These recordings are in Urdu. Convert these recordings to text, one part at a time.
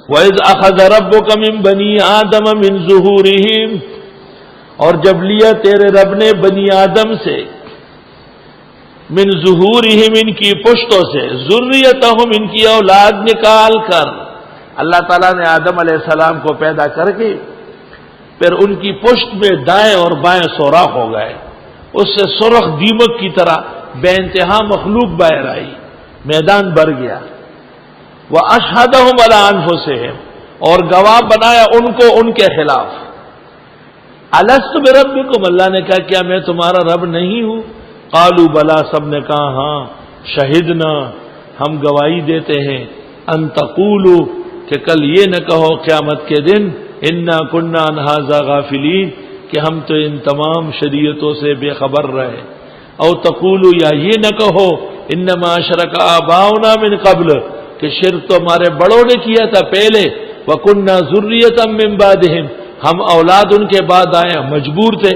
وَإِذْ أَخَذَ رَبُّكَ مِنْ بَنِي آدَمَ مِنْ ظُهُورِهِمْ، اور جب لیا تیرے رب نے بنی آدم سے، من ظہورہم ان کی پشتوں سے، ذریتہم ان کی اولاد نکال کر، اللہ تعالیٰ نے آدم علیہ السلام کو پیدا کر کے پھر ان کی پشت میں دائیں اور بائیں سوراخ ہو گئے، اس سے سرخ دیمک کی طرح بے انتہا مخلوق باہر آئی، میدان بھر گیا۔ وَأَشْهَدَهُمْ عَلَىٰ أَنفُسِهِمْ، اور گواہ بنایا ان کو ان کے خلاف۔ أَلَسْتُ بِرَبِّكُمْ، اللہ نے کہا کیا میں تمہارا رب نہیں ہوں؟ قالوا بلا، سب نے کہا ہاں، شہدنا، ہم گواہی دیتے ہیں، ان تقولوا، کہ کل یہ نہ کہو قیامت کے دن، انا كنا عن هذا غافلین، کہ ہم تو ان تمام شریعتوں سے بے خبر رہے، او تقولوا، یا یہ نہ کہو انما اشرک آباؤنا من قبل، کہ شرک تو ہمارے بڑوں نے کیا تھا پہلے، وَكُنَّا ذُرِّيَّةً مِّن بَعْدِهِمْ، ہم اولاد ان کے بعد آئے، مجبور تھے۔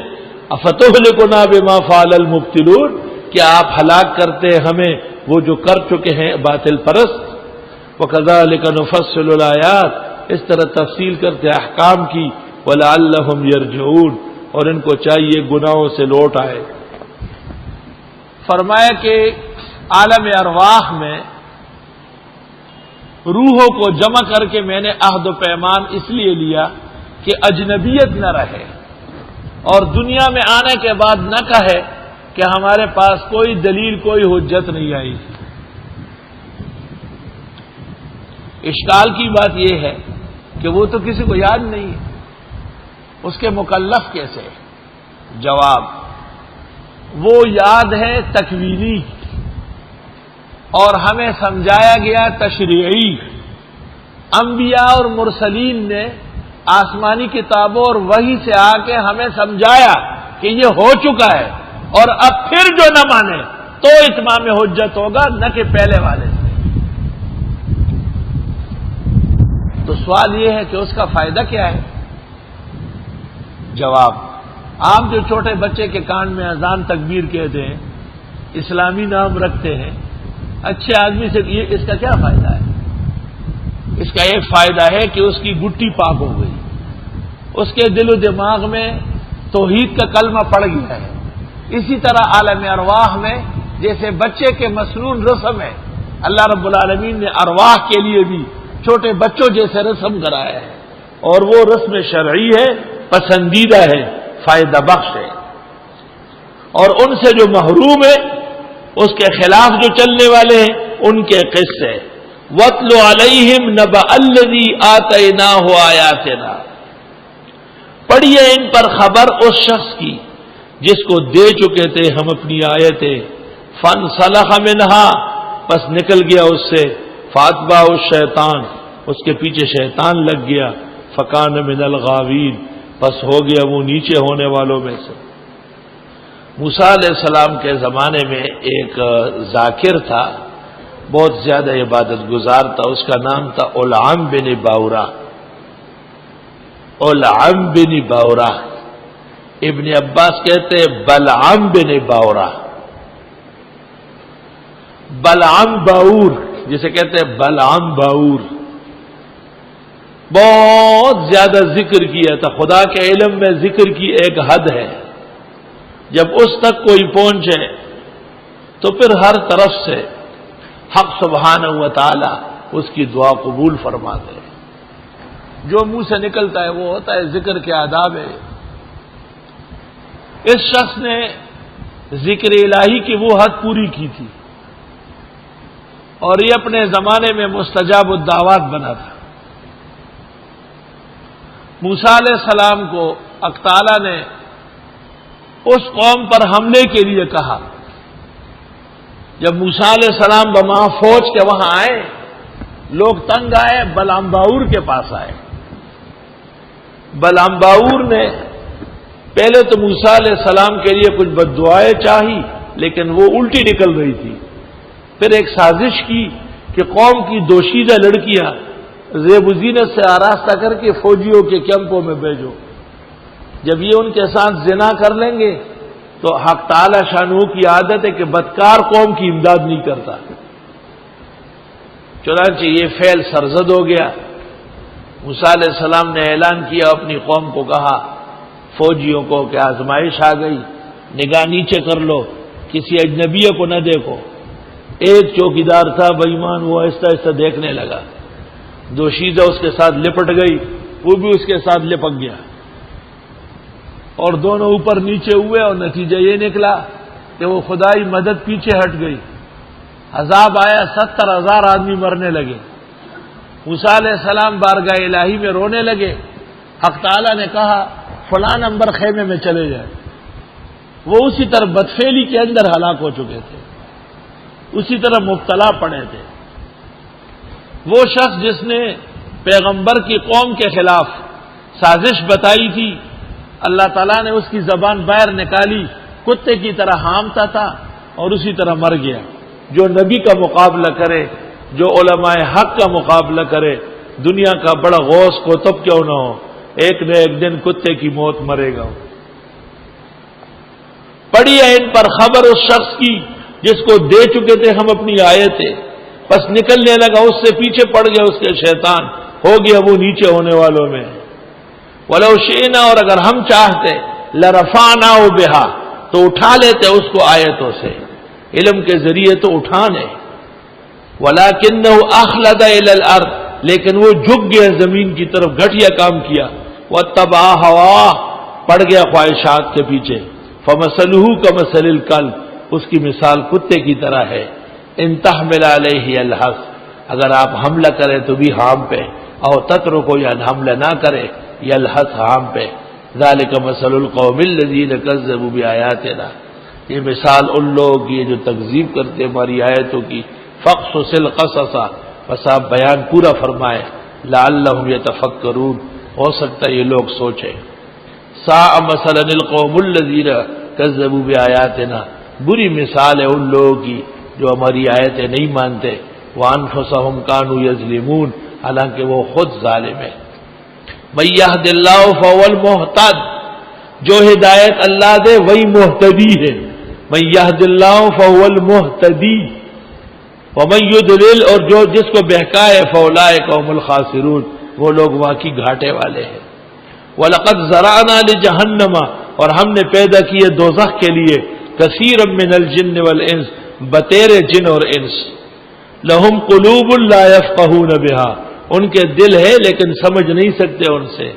أَفَتُهْلِكُنَا بِمَا فَعَلَ الْمُبْطِلُونَ، کیا آپ ہلاک کرتے ہمیں وہ جو کر چکے ہیں باطل پرست۔ وَكَذَلِكَ نُفَصِّلُ الْآيَاتِ، اس طرح تفصیل کرتے احکام کی، وَلَعَلَّهُمْ يَرْجِعُونَ، اور ان کو چاہیے گناہوں سے لوٹ آئے۔ فرمایا کہ عالم ارواح میں روحوں کو جمع کر کے میں نے عہد و پیمان اس لیے لیا کہ اجنبیت نہ رہے، اور دنیا میں آنے کے بعد نہ کہے کہ ہمارے پاس کوئی دلیل، کوئی حجت نہیں آئی۔ اشکال کی بات یہ ہے کہ وہ تو کسی کو یاد نہیں ہے، اس کے مکلف کیسے؟ جواب، وہ یاد ہے تکوینی، اور ہمیں سمجھایا گیا تشریعی۔ انبیاء اور مرسلین نے آسمانی کتابوں اور وحی سے آ کے ہمیں سمجھایا کہ یہ ہو چکا ہے، اور اب پھر جو نہ مانے تو اتمام حجت ہوگا، نہ کہ پہلے والے سے۔ تو سوال یہ ہے کہ اس کا فائدہ کیا ہے؟ جواب، عام جو چھوٹے بچے کے کان میں اذان تکبیر کہتے ہیں، اسلامی نام رکھتے ہیں، اچھے آدمی سے اس کا کیا فائدہ ہے؟ اس کا ایک فائدہ ہے کہ اس کی گٹی پاک ہو گئی، اس کے دل و دماغ میں توحید کا کلمہ پڑ گیا ہے۔ اسی طرح عالم ارواح میں جیسے بچے کے مسنون رسم ہے، اللہ رب العالمین نے ارواح کے لیے بھی چھوٹے بچوں جیسے رسم کرایا ہے، اور وہ رسم شرعی ہے، پسندیدہ ہے، فائدہ بخش ہے۔ اور ان سے جو محروم ہے، اس کے خلاف جو چلنے والے ہیں، ان کے قصے۔ وَاتْلُ عَلَيْهِمْ نَبَأَ الَّذِي آتَيْنَاهُ آيَاتِنَا، پڑھیے ان پر خبر اس شخص کی جس کو دے چکے تھے ہم اپنی آیتیں، فَانْسَلَخَ مِنْهَا، پس نکل گیا اس سے، فَأَتْبَعَهُ الشَّيْطَانُ، اس کے پیچھے شیطان لگ گیا، فَكَانَ مِنَ الْغَاوِينَ، پس ہو گیا وہ نیچے ہونے والوں میں سے۔ موسیٰ علیہ السلام کے زمانے میں ایک ذاکر تھا، بہت زیادہ عبادت گزار تھا، اس کا نام تھا العم بن باورہ۔ العم بن باورہ، ابن عباس کہتے ہیں بلعم بن باورہ، بلعم باور جسے کہتے ہیں بلعم باور۔ بہت زیادہ ذکر کیا تھا، خدا کے علم میں ذکر کی ایک حد ہے، جب اس تک کوئی پہنچے تو پھر ہر طرف سے حق سبحانہ و تعالی اس کی دعا قبول فرماتے ہیں۔ جو منہ سے نکلتا ہے وہ ہوتا ہے، ذکر کے آداب ہے۔ اس شخص نے ذکر الہی کی وہ حد پوری کی تھی، اور یہ اپنے زمانے میں مستجاب الدعوات بنا تھا۔ موسیٰ علیہ السلام کو حق تعالی نے اس قوم پر حملے کے لیے کہا۔ جب موسیٰ علیہ السلام بما فوج کے وہاں آئے، لوگ تنگ آئے، بلعم باور کے پاس آئے۔ بلعم باور نے پہلے تو موسیٰ علیہ السلام کے لیے کچھ بد دعائیں چاہی، لیکن وہ الٹی نکل رہی تھی۔ پھر ایک سازش کی کہ قوم کی دوشیزہ لڑکیاں زیب و زینت سے آراستہ کر کے فوجیوں کے کیمپوں میں بھیجو، جب یہ ان کے ساتھ زنا کر لیں گے تو حق تعالی شانہ کی عادت ہے کہ بدکار قوم کی امداد نہیں کرتا۔ چنانچہ یہ فعل سرزد ہو گیا، موسیٰ علیہ السلام نے اعلان کیا، اپنی قوم کو کہا، فوجیوں کو، کہ آزمائش آ گئی، نگاہ نیچے کر لو، کسی اجنبی کو نہ دیکھو۔ ایک چوکیدار تھا بے ایمان، وہ آہستہ آہستہ دیکھنے لگا، دوشیزہ اس کے ساتھ لپٹ گئی، وہ بھی اس کے ساتھ لپک گیا، اور دونوں اوپر نیچے ہوئے، اور نتیجہ یہ نکلا کہ وہ خدائی مدد پیچھے ہٹ گئی، عذاب آیا، 70,000 آدمی مرنے لگے۔ موسیٰ علیہ السلام بارگاہ الہی میں رونے لگے، حق تعالیٰ نے کہا فلاں نمبر خیمے میں چلے جائے۔ وہ اسی طرح بدفعلی کے اندر ہلاک ہو چکے تھے، اسی طرح مبتلا پڑے تھے۔ وہ شخص جس نے پیغمبر کی قوم کے خلاف سازش بتائی تھی، اللہ تعالیٰ نے اس کی زبان باہر نکالی، کتے کی طرح ہامتا تھا اور اسی طرح مر گیا۔ جو نبی کا مقابلہ کرے، جو علماء حق کا مقابلہ کرے، دنیا کا بڑا غوث قطب کیوں نہ ہو، ایک نہ ایک دن کتے کی موت مرے گا۔ پڑی ہے ان پر خبر اس شخص کی جس کو دے چکے تھے ہم اپنی آیتیں، بس نکلنے لگا، اس سے پیچھے پڑ گیا اس کے شیطان، ہو گیا وہ نیچے ہونے والوں میں۔ وَلَوْ شِئْنَا، اور اگر ہم چاہتے، لَرَفَعْنَاهُ بِهَا، تو اٹھا لیتے اس کو آیتوں سے، علم کے ذریعے تو اٹھانے۔ وَلَكِنَّهُ أَخْلَدَ إِلَى الْأَرْضِ، لیکن وہ جھک گیا زمین کی طرف، گھٹیا کام کیا۔ وَاتَّبَعَ هَوَاهُ، پڑ گیا خواہشات کے پیچھے۔ فَمَثَلُهُ كَمَثَلِ الْكَلْبِ، اس کی مثال کتے کی طرح ہے۔ إِن تَحْمِلْ عَلَيْهِ يَلْهَثْ، اگر آپ حملہ کریں تو بھی حام پہ، اور تترکو، یا حملہ نہ کرے، یلحث حام پہ۔ ذَلِكَ مَثَلُ الْقَوْمِ الَّذِينَ كَذَّبُوا بِآيَاتِنَا، یہ مثال ان لوگوں کی جو تکذیب کرتے ہماری آیتوں کی۔ فَاقْصُصِ الْقَصَصَ، بس آپ بیان پورا فرمائے، لَعَلَّهُمْ يَتَفَكَّرُونَ، ہو سکتا ہے یہ لوگ سوچیں۔ سَاءَ مَثَلًا الْقَوْمُ الَّذِينَ كَذَّبُوا بِآيَاتِنَا، بری مثال ہے ان لوگوں کی جو ہماری آیتیں نہیں مانتے۔ وَأَنفُسَهُمْ كَانُوا يَظْلِمُونَ، حالانکہ وہ خود ظالم ہے۔ مَن يَهْدِ اللَّهُ فَهُوَ الْمُهْتَدِ، جو ہدایت اللہ دے وہی مہتدی ہے۔ مَن يَهْدِ اللَّهُ فَهُوَ الْمُهْتَدِي وَمَن يُضْلِلْ، اور جو جس کو بہکائے، فَأُولَٰئِكَ هُمُ الْخَاسِرُونَ، وہ لوگ واقعی گھاٹے والے ہیں۔ وَلَقَدْ زَرَعْنَا لِجَهَنَّمَ، اور ہم نے پیدا کیے دوزخ کے لیے، کثیرا من الجن والانس، بتیرے جن اور انس۔ لہم قلوب لا یفقہون بہا، ان کے دل ہے لیکن سمجھ نہیں سکتے ان سے۔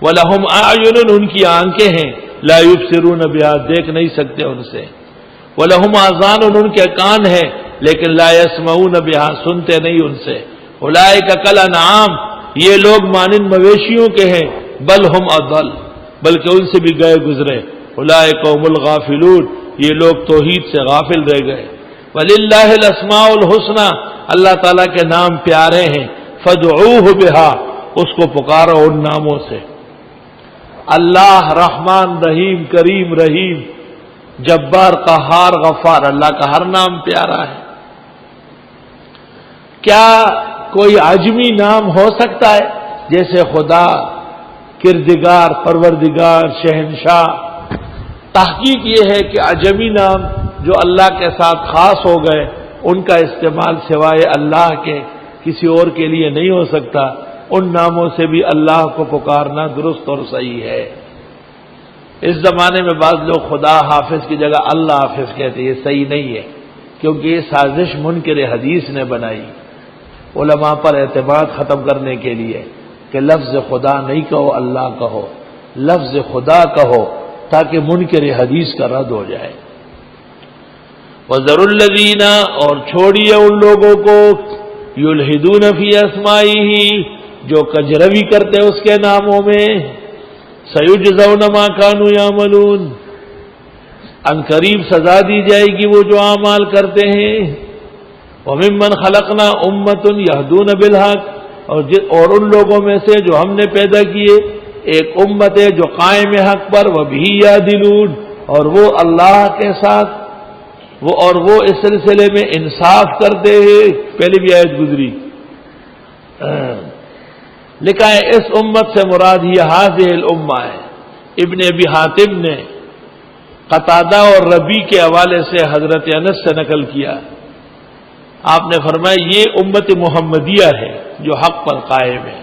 وَلَهُمْ أَعْيُنٌ، ان کی آنکھیں ہیں، لا يبصرون بہا، دیکھ نہیں سکتے ان سے۔ وَلَهُمْ آذان، ان کے کان ہیں لیکن لا يسمعون بہا، سنتے نہیں ان سے۔ اولئک کالانعام، یہ لوگ مانند مویشیوں کے ہیں، بل ہم اضل، بلکہ ان سے بھی گئے گزرے۔ اولئک هم الغافلون، یہ لوگ توحید سے غافل رہ گئے۔ وَلِلَّهِ الْأَسْمَاءُ الْحُسْنَى، اللہ تعالیٰ کے نام پیارے ہیں، فَادْعُوهُ بِهَا، اس کو پکارو ان ناموں سے۔ اللہ رحمان رحیم کریم رحیم جبار قہار غفار، اللہ کا ہر نام پیارا ہے۔ کیا کوئی عجمی نام ہو سکتا ہے جیسے خدا، کردگار، پروردگار، شہنشاہ؟ تحقیق یہ ہے کہ عجمی نام جو اللہ کے ساتھ خاص ہو گئے، ان کا استعمال سوائے اللہ کے کسی اور کے لیے نہیں ہو سکتا۔ ان ناموں سے بھی اللہ کو پکارنا درست اور صحیح ہے۔ اس زمانے میں بعض لوگ خدا حافظ کی جگہ اللہ حافظ کہتے ہیں، یہ صحیح نہیں ہے، کیونکہ یہ سازش منکر حدیث نے بنائی علماء پر اعتماد ختم کرنے کے لیے کہ لفظ خدا نہیں کہو، اللہ کہو، لفظ خدا کہو تاکہ منکر حدیث کا رد ہو جائے۔ وَذَرُوا الَّذِينَ، اور چھوڑیے ان لوگوں کو، یلحدون فی اسمائہ، جو کجروی کرتے اس کے ناموں میں، سیجزون ما کانوا یعملون، ان قریب سزا دی جائے گی وہ جو اعمال کرتے ہیں۔ وَمِمَّنْ خَلَقْنَا أُمَّةٌ يَهْدُونَ بِالْحَقِّ، اور ان لوگوں میں سے جو ہم نے پیدا کیے ایک امت ہے جو قائم حق پر، وَبِهِ يَعْدِلُونَ، اور وہ اللہ کے ساتھ وہ اس سلسلے میں انصاف کرتے ہیں۔ پہلے بھی آیت گزری، لکھا ہے اس امت سے مراد یہ ہذہ الامہ ہے۔ ابن ابی حاتم نے قتادہ اور ربی کے حوالے سے حضرت انس سے نقل کیا، آپ نے فرمایا یہ امت محمدیہ ہے جو حق پر قائم ہے۔